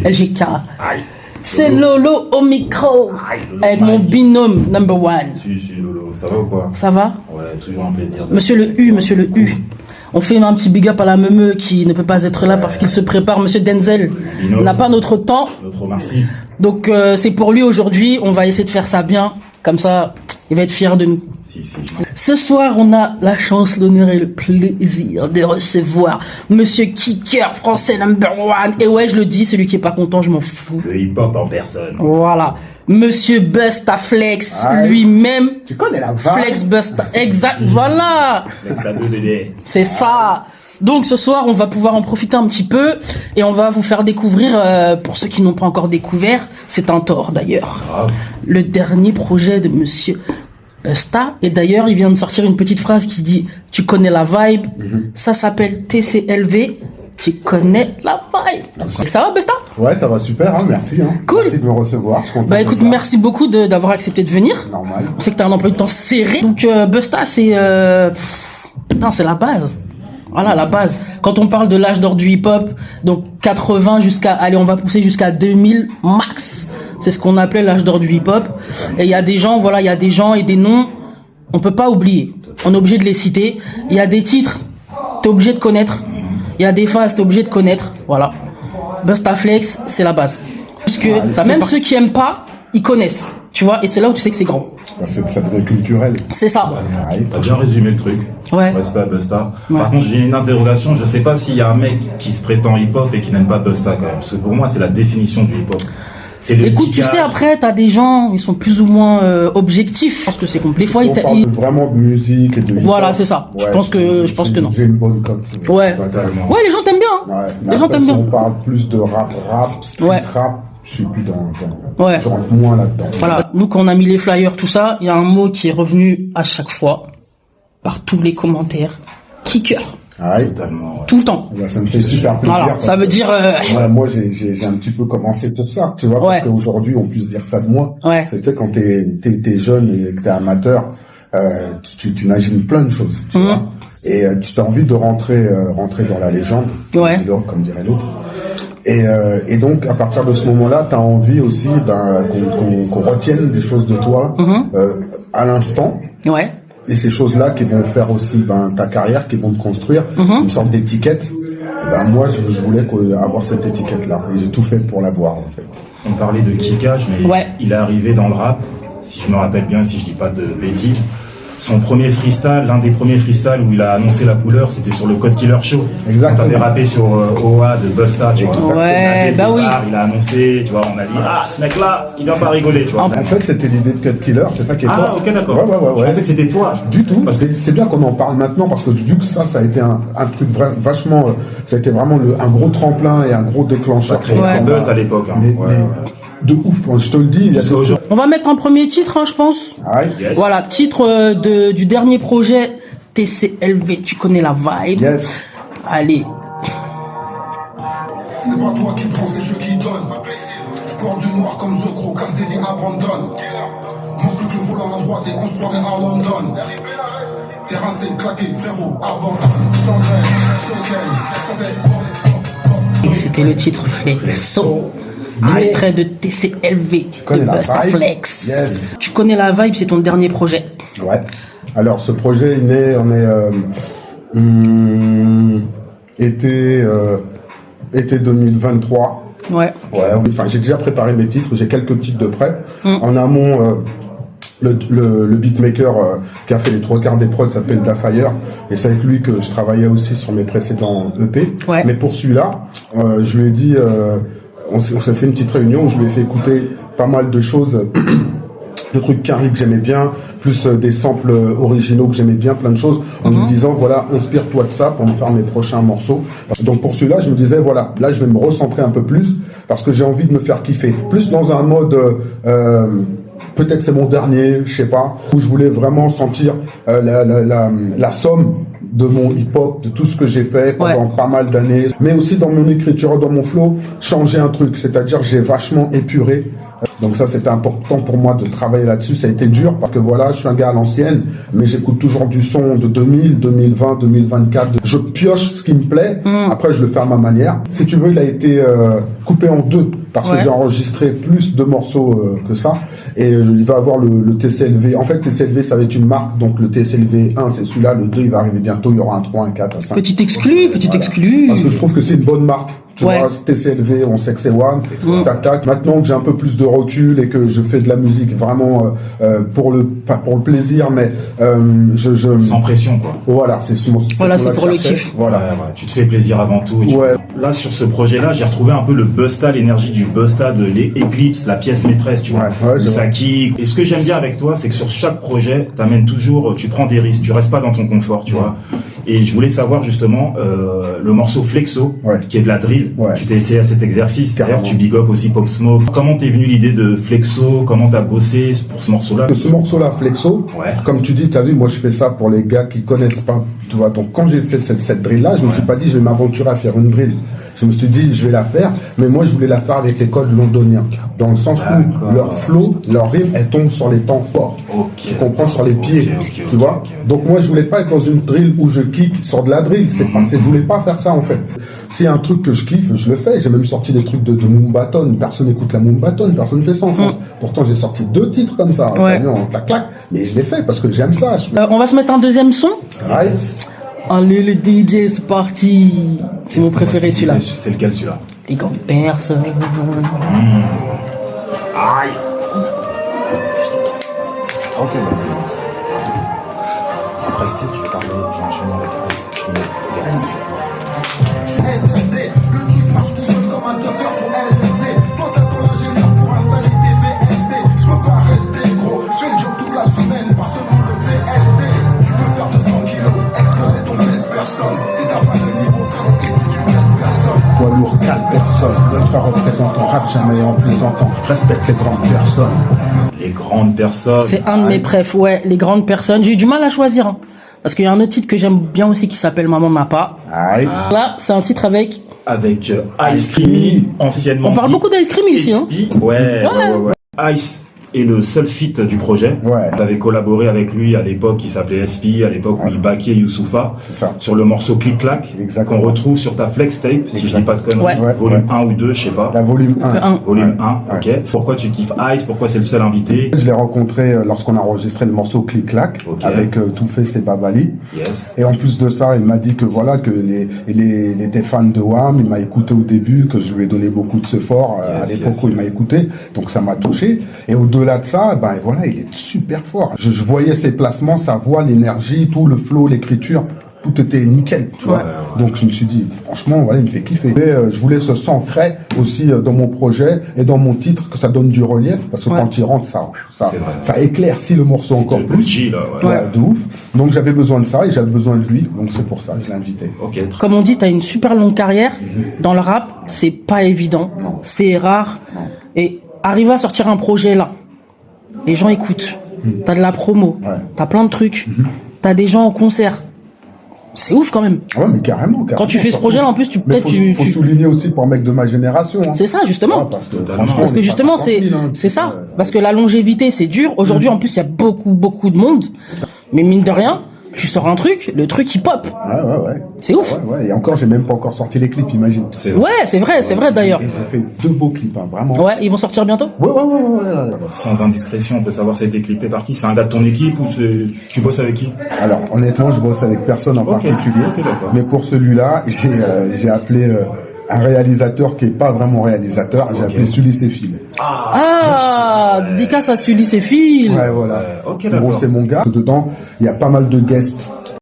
LGK. Aïe. C'est Lolo au micro. Aïe, Lolo, Avec mon binôme number one. Si, Lolo, ça va ou quoi? Ça va? Ouais, toujours un plaisir. Monsieur le U, monsieur le U. On fait un petit big up à la meumeux qui ne peut pas être là parce qu'il se prépare. Monsieur Denzel Binôme. n'a pas notre temps. Notre merci. Donc c'est pour lui aujourd'hui. On va essayer de faire ça bien. Comme ça, il va être fier de nous. Si. Ce soir, on a la chance, l'honneur et le plaisir de recevoir Monsieur Kicker, français number one. Et ouais, je le dis, celui qui est pas content, je m'en fous. Le hip-hop en personne. Voilà. Monsieur Busta Flex, Aïe. lui-même. Tu connais la vibe. Flex Busta. Exact. Voilà. Flex la bébé. C'est ça. Donc ce soir, on va pouvoir en profiter un petit peu et on va vous faire découvrir, pour ceux qui n'ont pas encore découvert, c'est un tort d'ailleurs, le dernier projet de Monsieur Busta. Et d'ailleurs, il vient de sortir une petite phrase qui dit « Tu connais la vibe ?» Ça s'appelle TCLV. Tu connais la vibe. Ça va, Busta? Ouais, ça va super, hein, merci. Hein. Cool. Merci de me recevoir. Je suis content Bah de écoute, être là. merci beaucoup d'avoir accepté de venir. Normal. On sait que t'as un emploi de temps serré. Donc Busta, c'est non, c'est la base. Voilà, la base. Quand on parle de l'âge d'or du hip-hop, donc 80 jusqu'à, allez, on va pousser jusqu'à 2000 max. C'est ce qu'on appelait l'âge d'or du hip-hop. Et il y a des gens, voilà, il y a des gens et des noms, on peut pas oublier. On est obligé de les citer. Il y a des titres, t'es obligé de connaître. Il y a des phases, t'es obligé de connaître. Voilà. Busta Flex, c'est la base. Puisque ça, même ceux qui aiment pas, ils connaissent. Tu vois, et c'est là où tu sais que c'est grand. Bah, ça devient culturel. C'est ça. Ouais. T'as bien résumé le truc. Ouais. Respect à Busta. Ouais. Par contre, j'ai une interrogation. Je sais pas s'il y a un mec qui se prétend hip-hop et qui n'aime pas Busta quand même. Parce que pour moi, c'est la définition du hip-hop. C'est le Écoute, tu kickage. sais, après, t'as des gens, ils sont plus ou moins objectifs. Je pense que c'est compliqué. Des fois, Si on parle vraiment de musique et de hip-hop, Voilà, c'est ça. Je pense que non. J'ai une bonne cote. Ouais. Totalement. Ouais, les gens t'aiment bien. Ouais. Les gens Après, t'aiment si bien. on parle plus de rap, street Ouais. rap, je suis plus dans Ouais. je rentre moins là-dedans. Voilà. Nous, quand on a mis les flyers, tout ça, il y a un mot qui est revenu à chaque fois, par tous les commentaires. Kicker. Aïe. Totalement, ouais. Tout le temps. Bah, ça me fait super plaisir. Voilà. parce Ça veut que, dire, ouais, moi, j'ai un petit peu commencé pour ça, tu vois, Ouais. pour qu'aujourd'hui, on puisse dire ça de moi. Ouais. Tu sais, quand t'es jeune et que t'es amateur, tu imagines plein de choses, tu vois. Et tu as envie de rentrer dans la légende, Ouais. comme dirait l'autre. Et donc, à partir de ce moment-là, tu as envie aussi qu'on retienne des choses de toi à l'instant. ouais. Et ces choses-là qui vont faire aussi ta carrière, qui vont te construire une sorte d'étiquette. Moi, je voulais avoir cette étiquette-là. Et j'ai tout fait pour l'avoir, en fait. On parlait de kickage, mais Ouais. il est arrivé dans le rap, si je me rappelle bien, si je dis pas de bêtises. Son premier freestyle, l'un des premiers freestyles où il a annoncé la couleur, c'était sur le Code Killer Show. Exactement. Quand t'avais rappé sur OA de Busta, tu vois. Ouais, Dès le bah oui. départ, il a annoncé, tu vois, on a dit, ce mec-là, il vient pas rigoler, tu vois. En fait, c'était l'idée de Cut Killer, c'est ça qui est fort. Ok, d'accord. Ouais. Je pensais que c'était toi. Du tout, parce que c'est bien qu'on en parle maintenant, parce que vu que ça a été un truc vachement, ça a été vraiment un gros tremplin et un gros déclencheur. Ça créait Ouais. un buzz à l'époque. Hein. Mais, Ouais, mais ouais. de ouf, hein, je te le dis. Il y a Jusqu'à des- aujourd'hui. On va mettre un premier titre, hein, je pense. Aïe. Yes. Voilà, titre du dernier projet, TCLV, tu connais la vibe. Yes. Allez. C'est pas toi qui prends, c'est je qui donne. Je porte du noir comme The Crow, casse dédié à Brandon. Mon plus que le volant à droite et on se croirait à London. Terrassé, claqué, frérot, abandonne. Je t'engraine, Et c'était le titre Flexo. Extrait de TCLV de connais la Busta vibe. Flex. Yes. Tu connais la vibe, c'est ton dernier projet. Ouais. Alors, ce projet est né, été 2023. Ouais. Ouais, enfin, j'ai déjà préparé mes titres, j'ai quelques titres de près. En amont, le beatmaker qui a fait les 3 quarts des prods s'appelle Dafire, et c'est avec lui que je travaillais aussi sur mes précédents EP. Ouais. Mais pour celui-là, je lui ai dit, on s'est fait une petite réunion où je lui ai fait écouter pas mal de choses, de trucs carrés que j'aimais bien, plus des samples originaux que j'aimais bien, plein de choses, en me disant, voilà, inspire-toi de ça pour me faire mes prochains morceaux. Donc pour celui-là, je me disais, voilà, là je vais me recentrer un peu plus, parce que j'ai envie de me faire kiffer. Plus dans un mode, peut-être c'est mon dernier, je sais pas, où je voulais vraiment sentir la somme de mon hip-hop, de tout ce que j'ai fait pendant pas mal d'années, mais aussi dans mon écriture, dans mon flow, changer un truc, c'est-à-dire j'ai vachement épuré Donc ça, c'était important pour moi de travailler là-dessus. Ça a été dur parce que voilà, je suis un gars à l'ancienne, mais j'écoute toujours du son de 2000, 2020, 2024. Je pioche ce qui me plaît. Après, je le fais à ma manière. Si tu veux, il a été coupé en deux parce que j'ai enregistré plus de morceaux que ça. Et il va avoir le TCLV. En fait, TCLV, ça va être une marque. Donc le TCLV 1, c'est celui-là. Le 2, il va arriver bientôt. Il y aura un 3, un 4, un 5. Petit exclu. Parce que je trouve que c'est une bonne marque. Tu vois, TCLV, on sait que c'est One, tac. Maintenant que j'ai un peu plus de recul et que je fais de la musique vraiment pour le plaisir, mais sans pression, quoi. Voilà, c'est pour le kiff. Voilà, tu te fais plaisir avant tout. Et là, sur ce projet-là, j'ai retrouvé un peu le Busta, l'énergie du Busta, de l'Eclipse, la pièce maîtresse, tu vois. Ça kick. Et ce que j'aime bien avec toi, c'est que sur chaque projet, t'amènes toujours, tu prends des risques, tu restes pas dans ton confort, tu vois. Et je voulais savoir justement le morceau Flexo, qui est de la drill. Tu t'es essayé à cet exercice. D'ailleurs, tu big up aussi Pop Smoke. Comment t'es venu l'idée de Flexo? Comment t'as bossé pour ce morceau-là? Ce morceau-là, Flexo, comme tu dis, t'as vu, moi je fais ça pour les gars qui connaissent pas. Tu vois, donc quand j'ai fait cette drill-là, je me suis pas dit je vais m'aventurer à faire une drill. Je me suis dit je vais la faire, mais moi je voulais la faire avec les codes londoniens, dans le sens où leur flow, leur rime, elle tombe sur les temps forts. Tu comprends, sur les pieds, tu vois. Donc moi je voulais pas être dans une drill où je kick sur de la drill. Je voulais pas faire ça en fait. S'il y a un truc que je kiffe, je le fais. J'ai même sorti des trucs de Moombaton. Personne n'écoute la Moombaton, personne ne fait ça en France. Pourtant j'ai sorti 2 titres comme ça, en clac, mais je l'ai fait parce que j'aime ça. On va se mettre un deuxième son. Allez le DJ, c'est parti. C'est mon préféré celui-là. C'est lequel celui-là? Les grandes personnes. Aïe. Ok, c'est bon. Après Steve, je vais parler, j'ai enchaîné avec Ice, SSD, le truc marche tout seul comme un teufeur sur LSD. Toi t'as ton ingénieur pour installer tes VSD. Je peux pas rester gros, je fais le job toute la semaine, pas seulement le VSD. Tu peux faire 200 kilos, exploser ton personne. Si t'as pas de niveau, frère, et si tu laisses personne. Poids lourd, 4 personnes, le frère représentant, rap jamais en plaisantant, respecte les grandes personnes. Les grandes personnes. C'est un de mes préf, les grandes personnes. J'ai eu du mal à choisir, hein. Parce qu'il y a un autre titre que j'aime bien aussi qui s'appelle Maman n'a pas. Là, c'est un titre avec Ice Creamy, anciennement. On parle beaucoup d'Ice Creamy ici, hein. Ouais. Ice est le seul feat du projet. T'avais collaboré avec lui à l'époque qui s'appelait SP, à l'époque où il baquait Youssoupha, sur le morceau Click Clack, qu'on retrouve sur ta flex tape, si je dis pas de conneries, volume 1 ou 2, je sais pas. La volume 1. Volume 1, ok. Pourquoi tu kiffes Ice? Pourquoi c'est le seul invité? Je l'ai rencontré lorsqu'on a enregistré le morceau Click Clack, avec Toufé et Babali. Et en plus de ça, il m'a dit que voilà, que il était fan de Wham, il m'a écouté au début, que je lui ai donné beaucoup de support à l'époque où il m'a écouté, donc ça m'a touché. Et au-delà de ça, ben voilà, il est super fort. Je voyais ses placements, sa voix, l'énergie, tout le flow, l'écriture, tout était nickel, tu vois. Donc je me suis dit, franchement, voilà, il me fait kiffer. Et je voulais ce sang frais aussi dans mon projet et dans mon titre, que ça donne du relief, parce que quand il rentre, ça éclaircit le morceau encore plus. De ouf. Donc j'avais besoin de ça et j'avais besoin de lui, donc c'est pour ça que je l'ai invité. Comme on dit, t'as une super longue carrière. Dans le rap, c'est pas évident, c'est rare. Et arriver à sortir un projet là, les gens écoutent, t'as de la promo, t'as plein de trucs, t'as des gens en concert. C'est ouf quand même. Ouais, mais carrément. Quand tu fais ce projet-là, en plus, faut souligner aussi pour un mec de ma génération. Hein. C'est ça, justement. Parce que justement, c'est ça. Parce que la longévité, c'est dur. Aujourd'hui, en plus, il y a beaucoup de monde. Mais mine de rien, tu sors un truc, le truc il pop. Ouais. C'est ouf. Et encore, j'ai même pas encore sorti les clips, imagine. C'est vrai d'ailleurs. J'ai fait 2 beaux clips, hein, vraiment. Ouais, ils vont sortir bientôt? Ouais. Sans indiscrétion, on peut savoir si ça a été clippé par qui? C'est un gars de ton équipe ou tu bosses avec qui? Alors, honnêtement, je bosse avec personne en particulier. Mais pour celui-là, j'ai appelé un réalisateur qui est pas vraiment réalisateur. J'ai appelé Sully Sefil. Dédicace à Sully Sefil. Ouais, voilà. Bon, c'est mon gars. Dedans, il y a pas mal de guests